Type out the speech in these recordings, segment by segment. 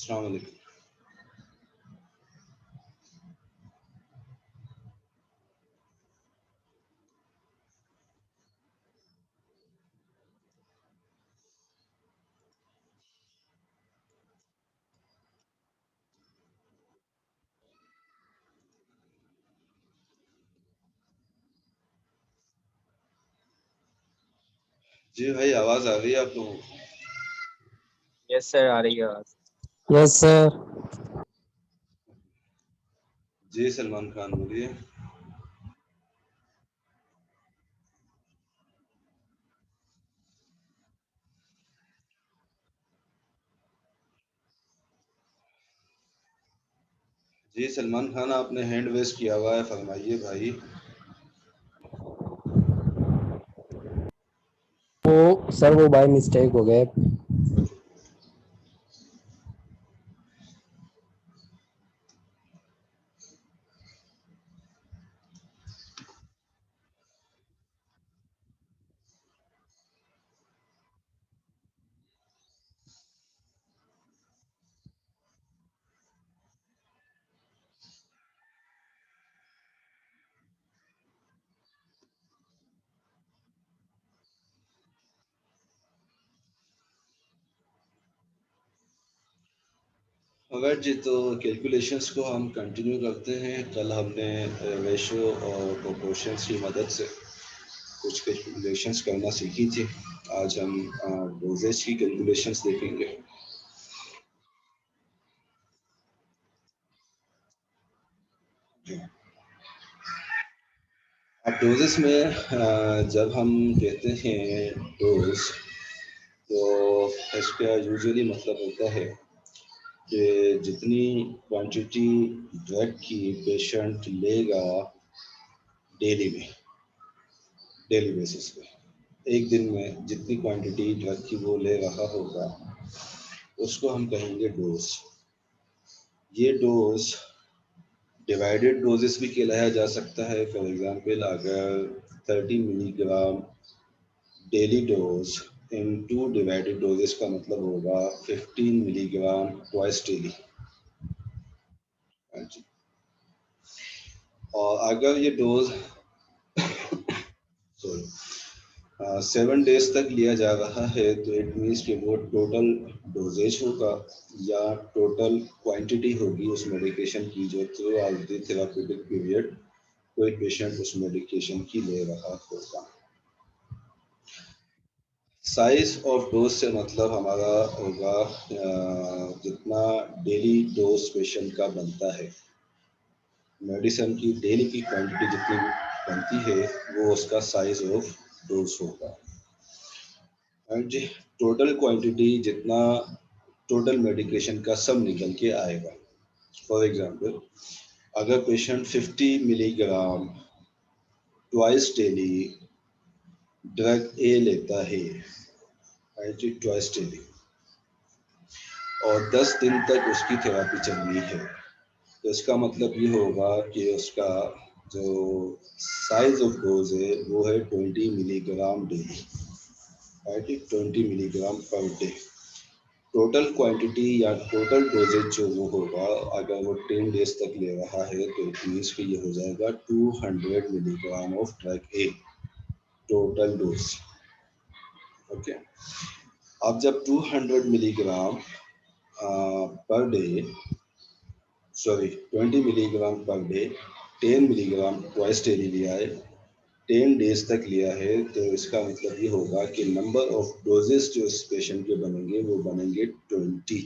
अस्सलाम वालेकुम। जी भाई, आवाज आ रही है आप लोगों को? यस सर, आ रही है आवाज। Yes sir. जी सलमान खान बोलिए। जी सलमान खान, आपने हैंड रेज किया हुआ है, फरमाइए भाई। वो बाय मिस्टेक हो गए। अगर जी, तो कैलकुलेशंस को हम कंटिन्यू करते हैं। कल हमने रेशो और प्रोपोर्शंस की मदद से कुछ कैलकुलेशंस करना सीखी थी। आज हम डोजेज की कैलकुलेशंस देखेंगे। अब डोजेस में जब हम कहते हैं डोज, तो इसका यूजुअली मतलब होता है कि जितनी क्वांटिटी ड्रग की पेशेंट लेगा डेली बेसिस पे, एक दिन में जितनी क्वांटिटी ड्रग की वो ले रहा होगा, उसको हम कहेंगे डोज। ये डोज डिवाइडेड डोजेस भी कहलाया जा सकता है। फॉर एग्जांपल, अगर 30 मिलीग्राम डेली डोज इन टू डिवाइडेड डोजेस का मतलब होगा 15 मिलीग्राम ट्वाइस डेली। और अगर ये डोज 7 डेज तक लिया जा रहा है, तो इट मीन्स कि वो टोटल डोजेज होगा या टोटल क्वांटिटी होगी उस मेडिकेशन की जो through out the therapeutic period कोई पेशेंट उस मेडिकेशन की ले रहा होगा। साइज ऑफ डोज से मतलब हमारा होगा जितना डेली डोज पेशेंट का बनता है। मेडिसिन की डेली की क्वांटिटी जितनी बनती है, वो उसका साइज ऑफ डोज होगा। एंड जी, टोटल क्वांटिटी जितना टोटल मेडिकेशन का सब निकल के आएगा। फॉर एग्जांपल, अगर patient 50 milligram twice daily drug ए लेता है, ट्वाइस डेली, और 10 दिन तक उसकी थेरापी चलनी है, तो इसका मतलब ये होगा कि उसका जो साइज ऑफ डोज है वो है 20 milligram daily, 20 milligram per day. Total quantity या टोटल डोजेज जो वो होगा, अगर वो 10 डेज तक ले रहा है, तो इट मीन्स कि ये हो जाएगा 200 milligram of drug A total dose. Okay, अब जब 200 milligram per day, sorry 20 milligram per day, 10 milligram twice daily लिया है, 10 डेज तक लिया है, तो इसका मतलब ये होगा कि नंबर ऑफ डोजेस जो इस पेशेंट के बनेंगे वो बनेंगे 20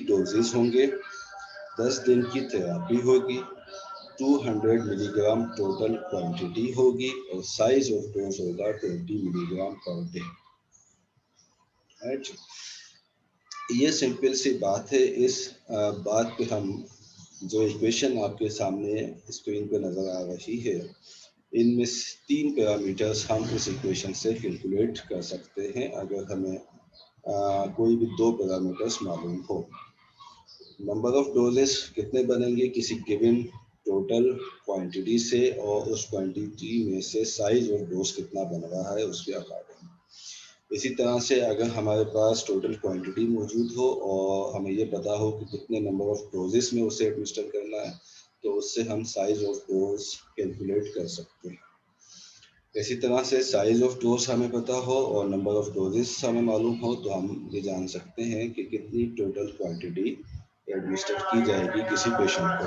डोजेस होंगे। 10 दिन की थेरापी होगी, 200 मिलीग्राम टोटल क्वांटिटी होगी, और साइज ऑफ डोज होगा 20 मिलीग्राम पर डे। राइट, ये सिंपल सी बात है। इस बात पे हम जो इक्वेशन आपके सामने स्क्रीन पे नज़र आ रही है, इनमें 3 पैरामीटर्स हम इस इक्वेशन से कैलकुलेट कर सकते हैं, अगर हमें कोई भी 2 पैरामीटर्स मालूम हो। नंबर ऑफ डोजेस कितने बनेंगे किसी गिवन टोटल क्वांटिटी से, और उस क्वांटिटी में से साइज और डोज कितना बन रहा है उसके अकॉर्डिंग। इसी तरह से अगर हमारे पास टोटल क्वांटिटी मौजूद हो और हमें ये पता हो कि कितने नंबर ऑफ डोजेस में उसे एडमिनिस्टर करना है, तो उससे हम साइज ऑफ डोज कैलकुलेट कर सकते हैं। इसी तरह से साइज ऑफ डोज हमें पता हो और नंबर ऑफ डोजेस हमें मालूम हो, तो हम ये जान सकते हैं कि कितनी टोटल क्वांटिटी एडमिनिस्टर की जाएगी किसी पेशेंट को।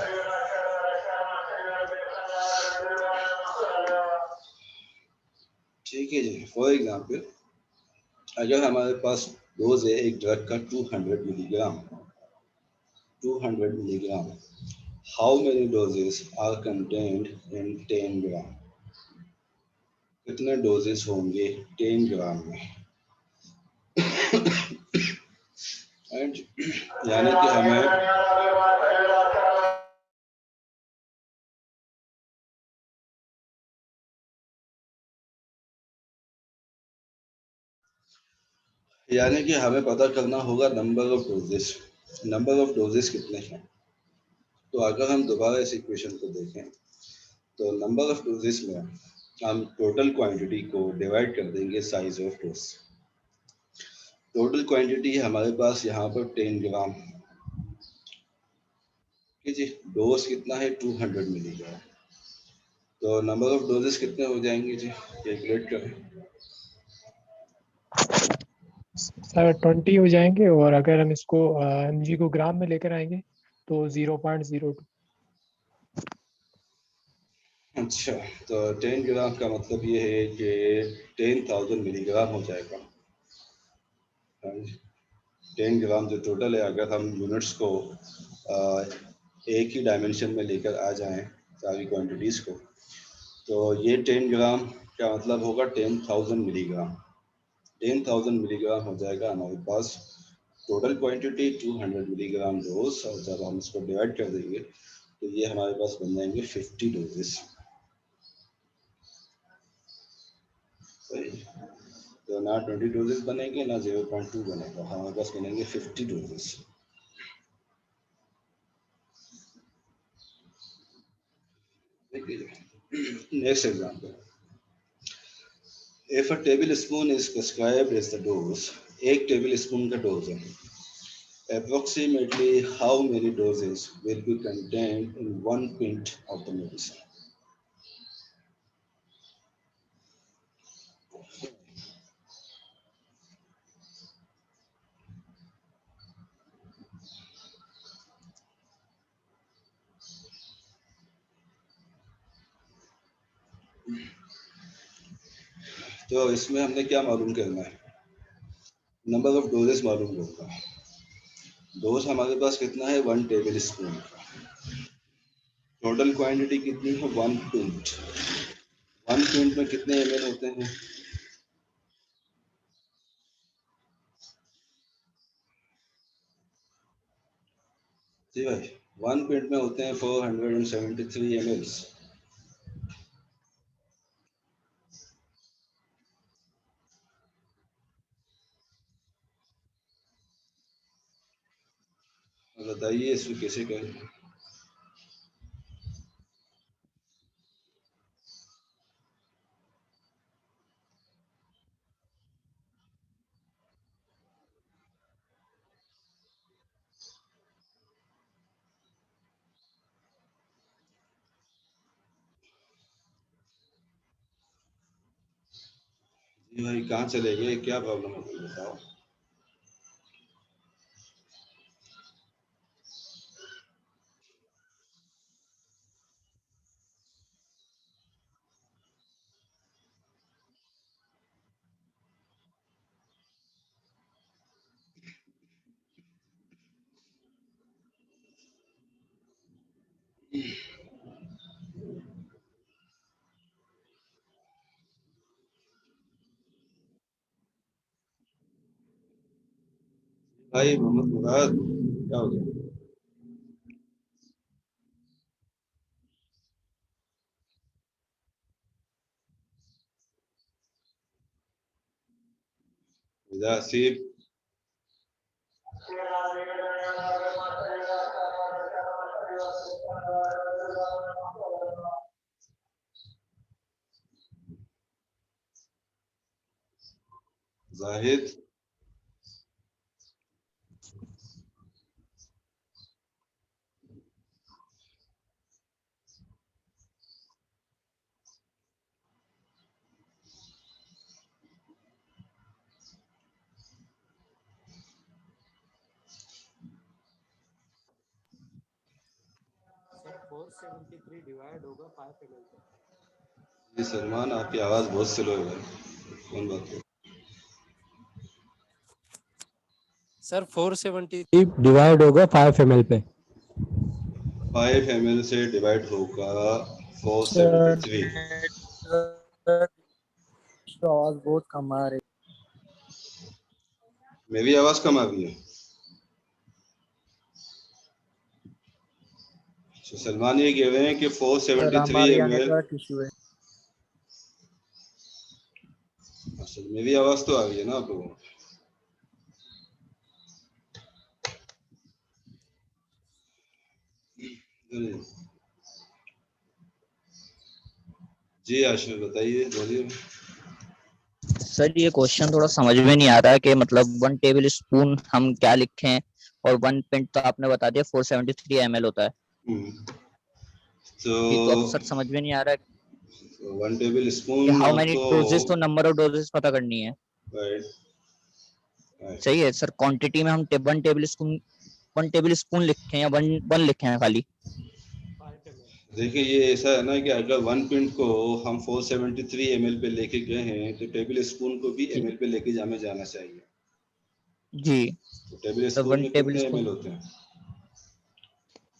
ठीक है जी। फॉर एग्जांपल, अगर हमारे पास डोज है एक ड्रग का 200 milligram, 200 milligram, how many doses are contained in 10 gram? कितने डोजेस होंगे 10 ग्राम में? एंड यानी कि हमें पता करना होगा number of doses. Number of doses कितने हैं? तो अगर हम दोबारा इस इक्वेशन को देखें, तो नंबर ऑफ डोजेस में हम टोटल क्वांटिटी को डिवाइड कर देंगे size of dose. Total quantity है हमारे पास यहाँ पर 10 ग्राम। ठीक जी। डोज कितना है 200 मिलीग्राम, तो नंबर ऑफ डोजेस कितने हो जाएंगे जी, कैलकुलेट करें। सर 20 हो जाएंगे, और अगर हम इसको mg को ग्राम में लेकर आएंगे तो 0.02। अच्छा, तो 10 ग्राम का मतलब ये है कि 10,000 मिलीग्राम हो जाएगा। 10 ग्राम जो टोटल है, अगर हम यूनिट्स को एक ही डायमेंशन में लेकर आ जाएं सारी क्वांटिटीज़ को, तो ये 10 ग्राम का मतलब होगा 10,000 मिलीग्राम। 10,000 मिलीग्राम हो जाएगा हमारे पास टोटल क्वांटिटी 200 मिलीग्राम डोज, और जब हम इसको डिवाइड कर देंगे तो ये हमारे पास बन जाएंगे 50 डोजेस। तो ना 20 डोजेस बनेंगे ना 0.2 बनेगा, हमारे पास बनेंगे 50 doses. Next example, if a table spoon is prescribed as the dose, एक टेबल स्पून का डोज है, approximately how many doses will be contained in 1 pint of the medicine? तो इसमें हमने क्या मालूम करना है, नंबर ऑफ डोजेस मालूम होगा। डोज हमारे पास कितना है 1 टेबल स्पून का, टोटल क्वांटिटी कितनी है 1 पिंट। 1 पिंट में कितने ml होते हैं? जी भाई, 1 पिंट में होते हैं 473 ml। बताइए इसको कैसे करें। जी भाई, कहाँ चले गए, क्या प्रॉब्लम हो गई बताओ। भाई मोहम्मद मुराद, क्या हो गया? आसिफ, जाहिद, सर 473 डिवाइड होगा 5 ml पे। जी सलमान, आपकी आवाज बहुत स्लो है भाई, कौन बात है? सर 473 डिवाइड होगा 5 ml पे। 5 ml से डिवाइड होगा सर 473। आवाज बहुत कम आ रही। मेरी आवाज कम आ रही है? तो सलमान ये कह रहे हैं कि सर 473 हमारे यहाँ ml। नेटवर्क इशू है। अच्छा, मेरी आवाज तो आ रही है ना आप लोगों को? जी आशीष बताइए, बोलिए। सर ये क्वेश्चन थोड़ा समझ में नहीं आ रहा है कि मतलब 1 टेबल स्पून हम क्या लिखें, और 1 पिंट तो आपने बता दिया 473 ml होता है। हम्म, जी, तो अब तो सर समझ में नहीं आ रहा है 1 टेबल कि स्पून हाउ मेनी तो डोजेस, तो नंबर ऑफ डोजेस पता करनी है। Right right. सही है सर, क्वांटिटी में हम 1 टेबल स्पून लिखें या वन लिखें हैं खाली। देखिए ये ऐसा है ना कि अगर 1 पिंट को हम 473 ml पे लेके गए हैं तो टेबल स्पून को भी जी ml पे लेके जाना चाहिए। जी, तो टेबल तो स्पून 1 में टेबल कितने स्पून। ml होते हैं?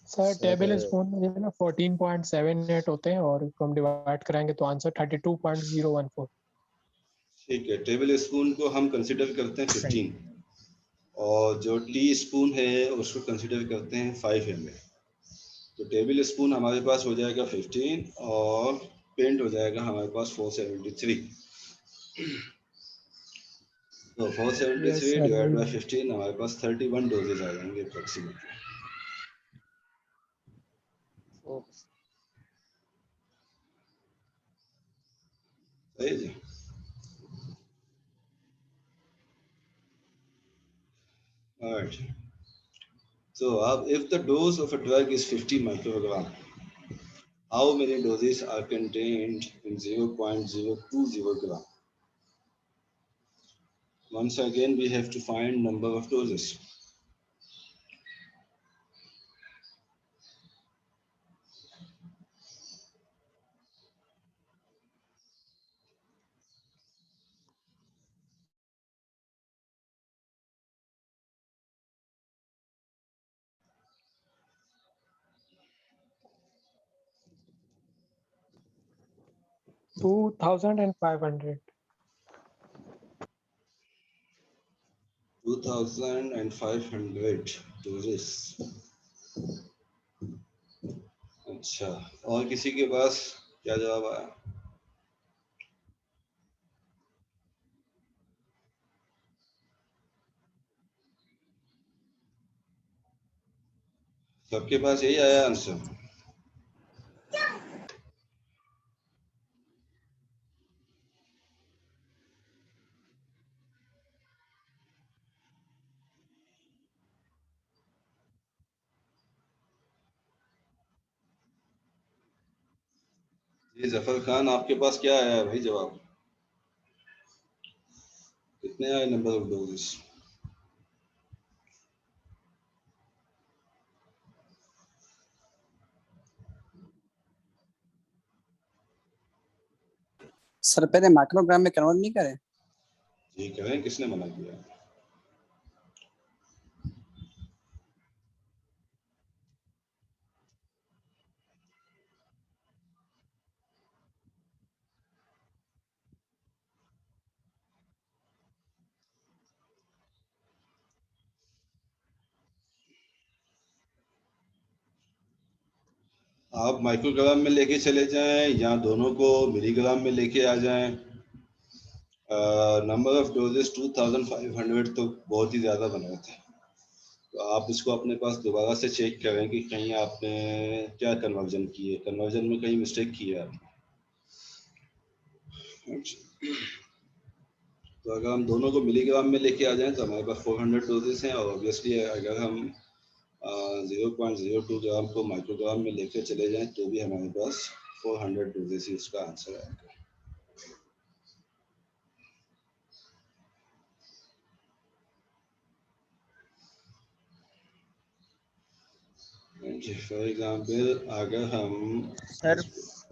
सर सर टेबल स्पून में जो है ना 14.78 होते हैं, और इसको हम डिवाइड कराएंगे तो आंसर 32.014। ठीक है, टेबल स्पून को हम कंसिडर करते हैं 15, और जो टी स्पून है उसको कंसिडर करते हैं 5 ml। तो टेबल स्पून हमारे पास हो जाएगा 15 और पेंट हो जाएगा हमारे पास 473। तो यस 473 सर, डिवाइड वही। बाय 15 हमारे पास 31 डोजेज आ जाएंगे अप्रोक्सीमेटली। सही है जी। Alright. So if the dose of a drug is 50 microgram, how many doses are contained in 0.020 gram? Once again, we have to find number of doses. To 2500। 2500 doses. अच्छा, और किसी के पास क्या जवाब आया? सबके पास यही आया आंसर? जी जफर खान, आपके पास क्या आया भाई जवाब? कितने आए नंबर ऑफ डोजेस? सर पहले माइक्रोग्राम में कन्वर्ट नहीं करें? जी करें, किसने मना किया? आप माइक्रोग्राम में लेके चले जाएं या दोनों को मिलीग्राम में लेके आ जाएं। नंबर ऑफ डोजेस 2500 तो बहुत ही ज़्यादा बने थे, तो आप इसको अपने पास दोबारा से चेक करें कि कहीं आपने क्या कन्वर्जन की है, कन्वर्जन में कहीं मिस्टेक की है आपने। तो अगर हम दोनों को मिलीग्राम में लेके आ जाएं तो हमारे पास 400 डोजेस हैं, और ऑब्वियसली अगर हम 0.02 ग्राम को माइक्रोग्राम में लेके चले जाएं तो भी हमारे पास 400 डोजेस ही उसका आंसर आएगा। फॉर एग्जाम्पल अगर हम सर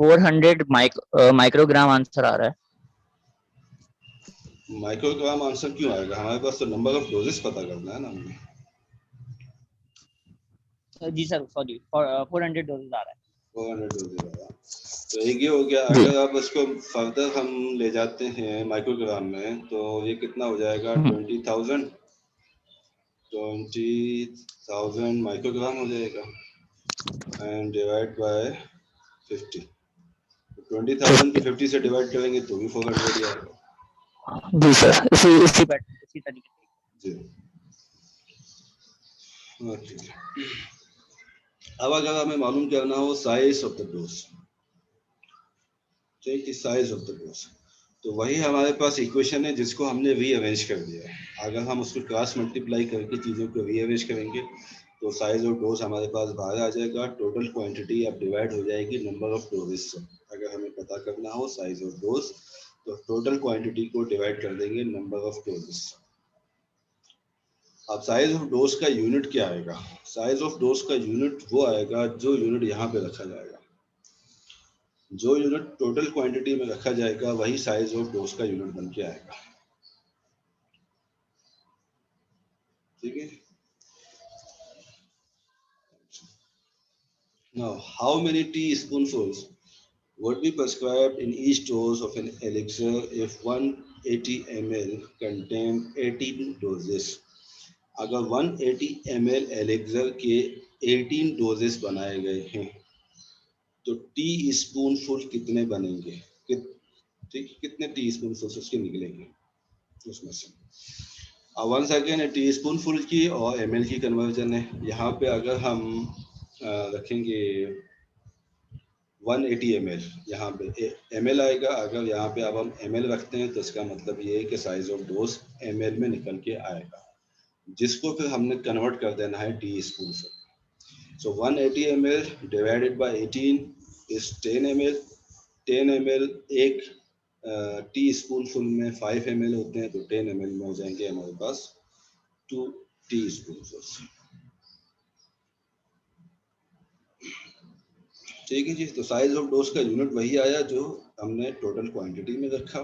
400 माइक्रोग्राम आंसर आ रहा है। माइक्रोग्राम आंसर क्यों आएगा, हमारे पास तो नंबर ऑफ डोजेस पता करना है ना हमें। जी सर सॉरी 400 डोजेस आ रहा है। 400 डोजेस आएगा। तो एक ये हो गया। जी। अगर आप इसको फर्दर हम ले जाते हैं माइक्रोग्राम में तो ये कितना हो जाएगा, 20,000 माइक्रोग्राम हो जाएगा एंड डिवाइड बाय 50। 20,000 को 50 से डिवाइड करेंगे तो भी 400 ही आएगा। जी सर इसी तरीके से। जी ओके। अब अगर हमें मालूम करना हो साइज ऑफ द डोज, ठीक है, साइज ऑफ द डोज, तो वही हमारे पास इक्वेशन है जिसको हमने रीअरेंज कर दिया है। अगर हम उसको क्रॉस मल्टीप्लाई करके चीज़ों को रीअरेंज करेंगे तो साइज ऑफ डोज हमारे पास बाहर आ जाएगा। टोटल क्वांटिटी अब डिवाइड हो जाएगी नंबर ऑफ डोजेस से। अगर हमें पता करना हो साइज ऑफ डोज तो टोटल क्वांटिटी को डिवाइड कर देंगे नंबर ऑफ डोजेस। अब साइज ऑफ डोज का यूनिट क्या आएगा, साइज ऑफ डोज का यूनिट वो आएगा जो यूनिट यहाँ पे रखा जाएगा। जो यूनिट टोटल क्वांटिटी में रखा जाएगा वही साइज ऑफ डोज का यूनिट बन के आएगा। ठीक है। Now, how many teaspoonfuls would be prescribed in each dose of an elixir if 180 ml contained 18 doses? अगर 180 ml elixir के 18 डोजेस बनाए गए हैं तो टी स्पूनफुल कितने बनेंगे, ठीक, कितने टी स्पूनफुल उसके निकलेंगे उसमें से। वंस अगेन टी स्पूनफुल की और ml की कन्वर्जन है। यहाँ पे अगर हम रखेंगे 180 ml, यहाँ पे ml आएगा। अगर यहाँ पे अब हम ml रखते हैं तो इसका मतलब ये है कि साइज ऑफ डोज ml में निकल के आएगा, जिसको फिर हमने कन्वर्ट कर देना है टी स्पून से। सो 180 ml divided by 18 is 10 ml। 10 ml एक टी स्पून फुल में 5 ml होते हैं, तो 10 ml में हो जाएंगे हमारे पास 2 टी स्पून। ठीक है जी। तो साइज ऑफ डोज का यूनिट वही आया जो हमने टोटल क्वांटिटी में रखा,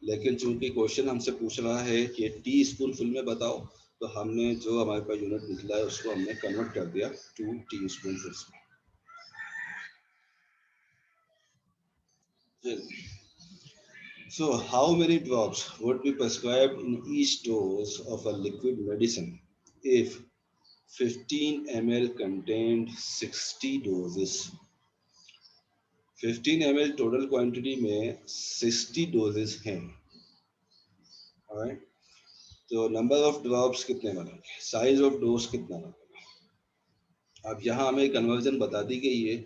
लेकिन चूंकि क्वेश्चन हमसे पूछ रहा है कि टी स्पून फुल में बताओ, तो हमने जो हमारे पास यूनिट निकला है उसको हमने कन्वर्ट कर दिया 2 टी स्पून फुल में। So how many drops would be prescribed in each dose of a liquid medicine if 15 ml contained 60 doses? 15 ml total quantity में 60 डोजेस हैं। Alright? तो नंबर ऑफ ड्रॉप्स कितने बनेंगे, साइज ऑफ डोज कितना बनेगा। अब यहाँ हमें कन्वर्जन बता दी गई है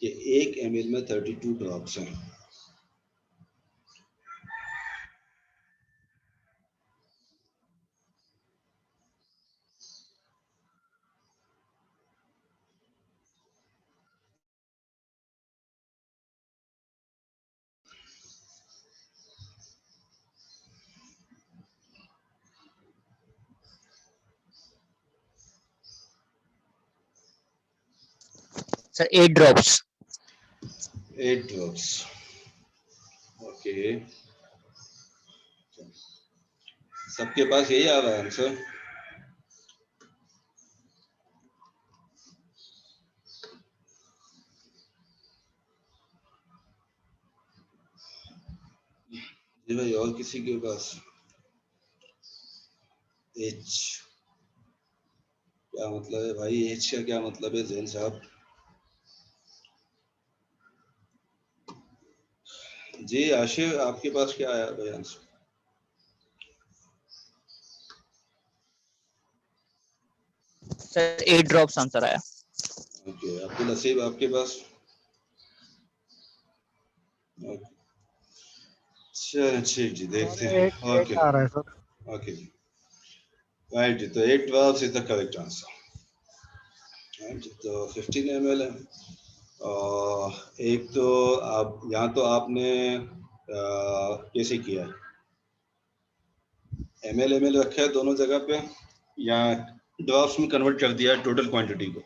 कि 1 ml में 32 ड्रॉप्स हैं। Sir 8 drops. 8 ड्रॉप्स। ओके, सबके पास यही आ रहा है आंसर। जी भाई, और किसी के पास? एच क्या मतलब है भाई, एच का क्या मतलब है जैन साहब? जी आशिफ, आपके पास क्या आया भाई आंसर? सर 8 ड्रॉप्स आंसर आया। ओके, अब्दुल नसीब आपके पास? ओके चलो ठीक जी, देखते हैं। एट ओके आ रहा है सर। ओके जी, राइट जी, तो 8 valves is the correct answer. Right, तो 15 ml है। एक तो आप यहाँ तो आपने कैसे किया है, ml रखा है दोनों जगह पे, या ड्रॉप्स में कन्वर्ट कर दिया है टोटल क्वांटिटी को?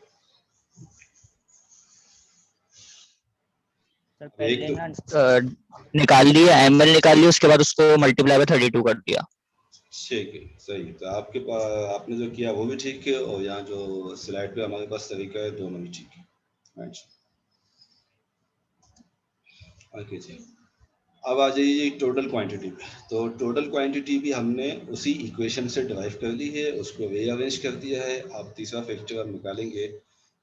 सर एक पहले तो ना निकाल लिया, एमएल निकाल लिया, उसके बाद उसको मल्टीप्लाई बाय 32 कर दिया। ठीक है, सही। तो आपके पास आपने जो किया वो भी ठीक है, और यहाँ जो स्लाइड पे हमारे पास तरीका है दोनों भी ठीक है। अच्छा, ओके जी। अब आ जाइए टोटल क्वांटिटी पे। तो टोटल क्वांटिटी भी हमने उसी इक्वेशन से डिराइव कर ली है, उसको रीअरेंज कर दिया है। अब तीसरा फैक्टर हम निकालेंगे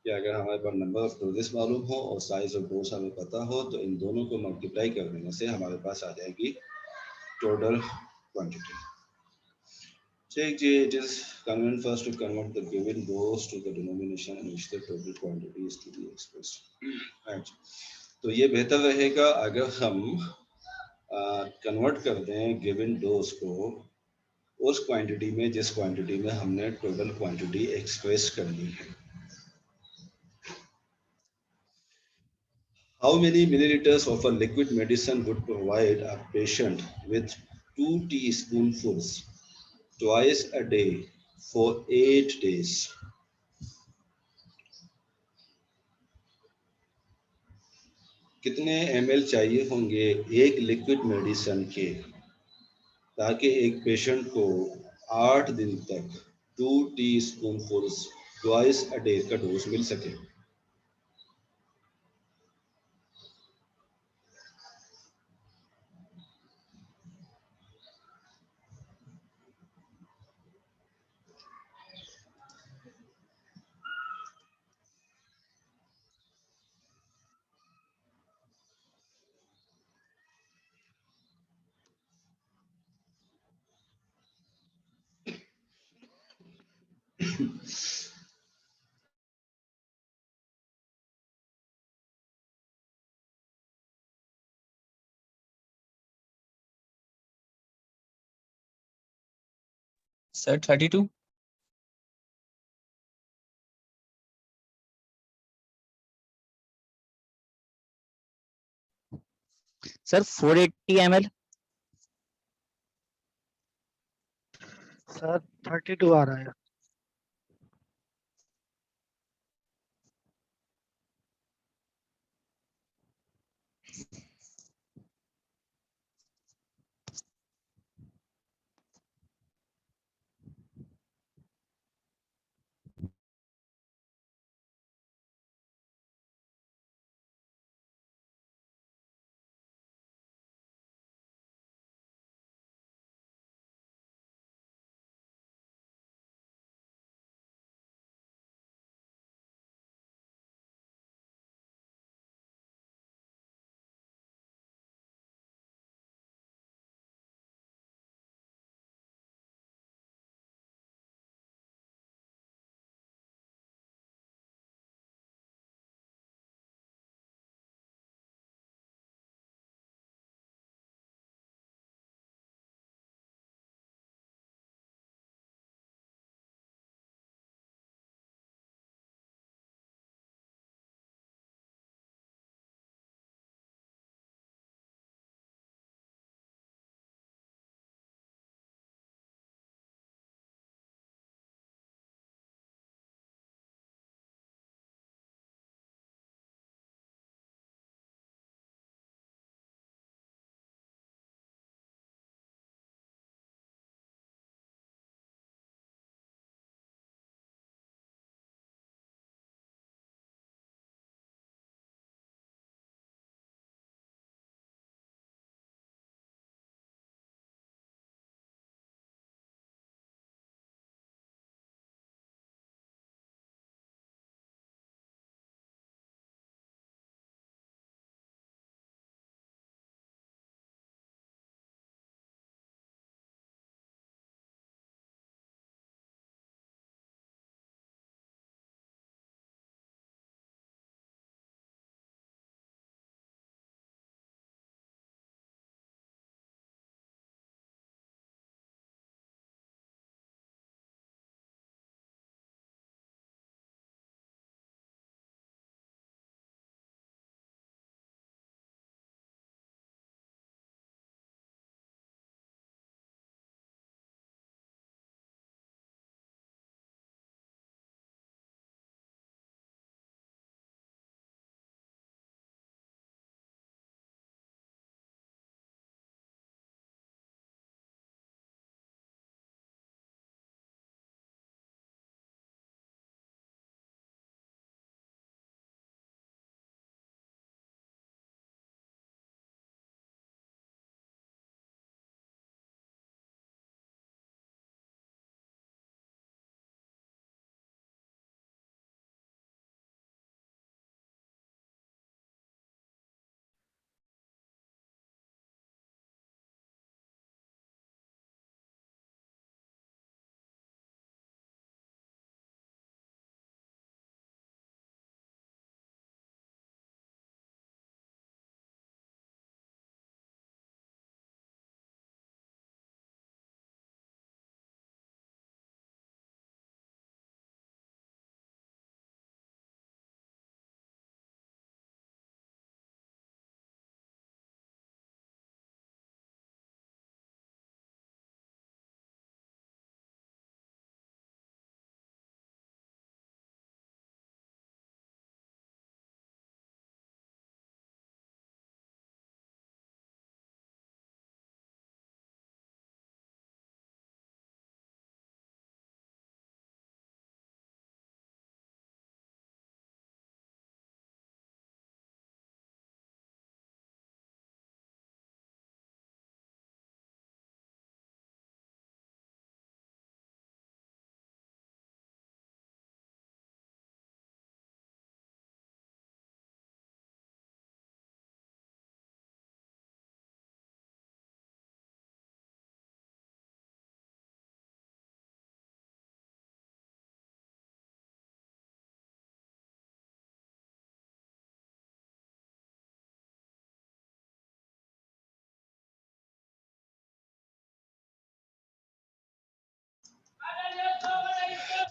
कि अगर हमारे पास नंबर ऑफ डोजेस मालूम हो और साइज ऑफ डोज हमें पता हो, तो इन दोनों को मल्टीप्लाई कर देने से हमारे पास आ जाएगी total quantity. Check J, it is convenient for us to convert the given dose to the denomination in which the total quantity is to be expressed. Right. तो ये बेहतर रहेगा अगर हम कन्वर्ट कर दें गिवन डोज को उस क्वांटिटी में जिस क्वांटिटी में हमने टोटल क्वांटिटी एक्सप्रेस करनी है। How many milliliters of a liquid medicine would provide a patient with 2 teaspoonfuls twice a day for 8 days? कितने ml चाहिए होंगे एक लिक्विड मेडिसिन के, ताकि एक पेशेंट को 8 दिन तक 2 टीस्पूनफुल्स ट्वाइस अ डे का डोज मिल सके? सर 32। Sir 480 ml। सर 32 आ रहा है।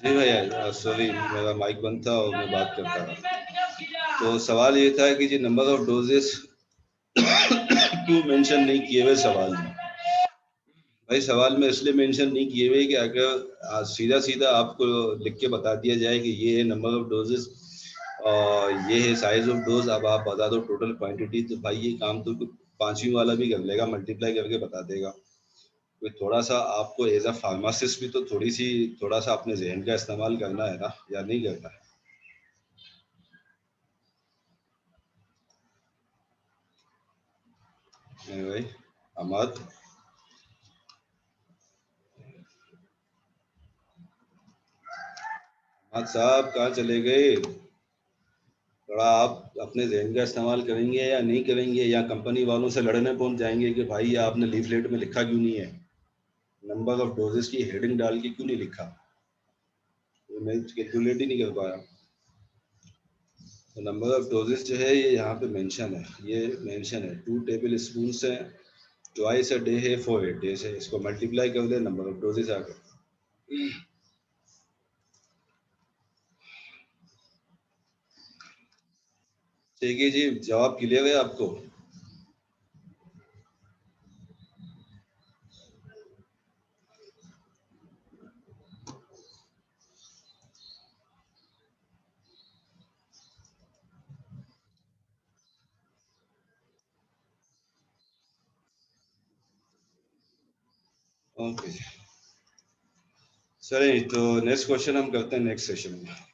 जी भैया, सॉरी मेरा माइक बंद था और मैं बात करता रहा। तो सवाल ये था कि जी नंबर ऑफ डोजेस क्यों मेंशन नहीं किए हुए सवाल में। भाई सवाल में इसलिए मेंशन नहीं किए हुए कि अगर सीधा सीधा आपको लिख के बता दिया जाए कि ये है नंबर ऑफ डोजेस और ये है साइज ऑफ डोज, अब आप बता दो टोटल क्वांटिटी, तो भाई ये काम तो पांचवी वाला भी कर लेगा, मल्टीप्लाई करके बता देगा। तो थोड़ा सा आपको एज अ फार्मासिस्ट भी तो थोड़ा सा अपने जहन का इस्तेमाल करना है ना, या नहीं करना है? नहीं भाई, अहमद साहब कहाँ चले गए? थोड़ा आप अपने जहन का इस्तेमाल करेंगे या नहीं करेंगे, या कंपनी वालों से लड़ने पहुंच जाएंगे कि भाई आपने लीफलेट में लिखा क्यों नहीं है, नंबर ऑफ डोजेस की हेडिंग डाल के क्यों नहीं लिखा? तो मैं कैलकुलेट ही नहीं कर पाया। तो नंबर ऑफ डोजेस जो है ये यहाँ पे मेंशन है, ये मेंशन है 2 टेबल स्पून से ट्वाइस अ डे है, 4 8 डेज है, इसको मल्टीप्लाई कर दे नंबर ऑफ डोजेस आ गए। ठीक है जी, जवाब क्लियर है आपको? ओके, चलिए तो नेक्स्ट क्वेश्चन हम करते हैं नेक्स्ट सेशन में।